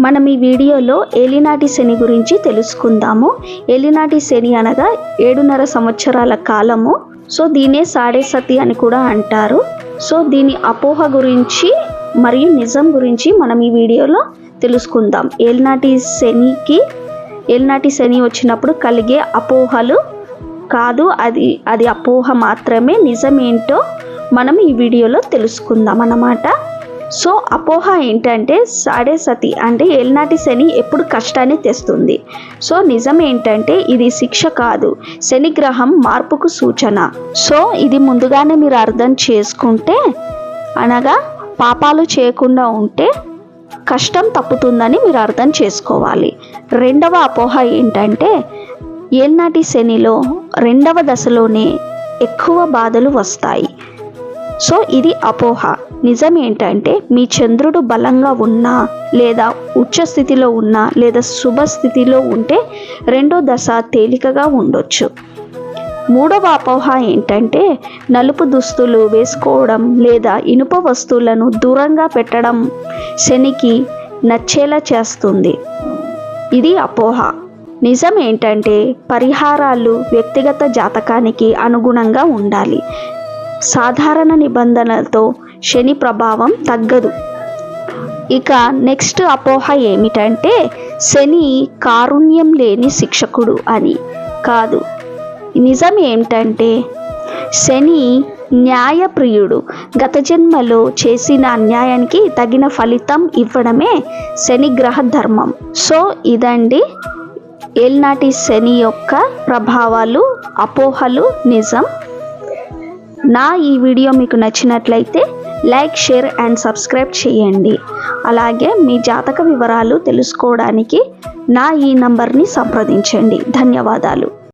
మనం ఈ వీడియోలో ఏలినాటి శని గురించి తెలుసుకుందాము. ఏలినాటి శని అనగా 7.5 సంవత్సరాల కాలము. సో దీనే సాడే సతి అని కూడా అంటారు. సో దీని అపోహ గురించి మరియు నిజం గురించి మనం ఈ వీడియోలో తెలుసుకుందాం. ఏలినాటి శని వచ్చినప్పుడు కలిగే అపోహలు కాదు, అది అపోహ మాత్రమే. నిజం ఏంటో మనం ఈ వీడియోలో తెలుసుకుందాం అన్నమాట. సో అపోహ ఏంటంటే సాడే సతి అంటే ఏలినాటి శని ఎప్పుడు కష్టాన్ని తెస్తుంది. సో నిజం ఏంటంటే ఇది శిక్ష కాదు, శని గ్రహం మార్పుకు సూచన. సో ఇది ముందుగానే మీరు అర్థం చేసుకుంటే, అనగా పాపాలు చేయకుండా ఉంటే కష్టం తప్పుతుందని మీరు అర్థం చేసుకోవాలి. రెండవ అపోహ ఏంటంటే ఏలినాటి శనిలో 2వ దశలోనే ఎక్కువ బాధలు వస్తాయి. సో ఇది అపోహ. నిజం ఏంటంటే మీ చంద్రుడు బలంగా ఉన్నా, లేదా ఉచ్చ స్థితిలో ఉన్నా, లేదా శుభస్థితిలో ఉంటే 2వ దశ తేలికగా ఉండొచ్చు. మూడవ అపోహ ఏంటంటే నలుపు దుస్తులు వేసుకోవడం లేదా ఇనుప వస్తువులను దూరంగా పెట్టడం శనికి నచ్చేలా చేస్తుంది. ఇది అపోహ. నిజం ఏంటంటే పరిహారాలు వ్యక్తిగత జాతకానికి అనుగుణంగా ఉండాలి. సాధారణ నిబంధనలతో శని ప్రభావం తగ్గదు. ఇక నెక్స్ట్ అపోహ ఏమిటంటే శని కారుణ్యం లేని శిక్షకుడు అని కాదు. నిజం ఏమిటంటే శని న్యాయప్రియుడు. గత జన్మలో చేసిన అన్యాయానికి తగిన ఫలితం ఇవ్వడమే శని గ్రహ ధర్మం. సో ఇదండి ఏలినాటి శని యొక్క ప్రభావాలు, అపోహలు, నిజం. నా ఈ వీడియో మీకు నచ్చినట్లయితే లైక్, షేర్ అండ్ సబ్స్క్రైబ్ చేయండి. అలాగే మీ జాతక వివరాలు తెలుసుకోవడానికి నా ఈ నంబర్ని సంప్రదించండి. ధన్యవాదాలు.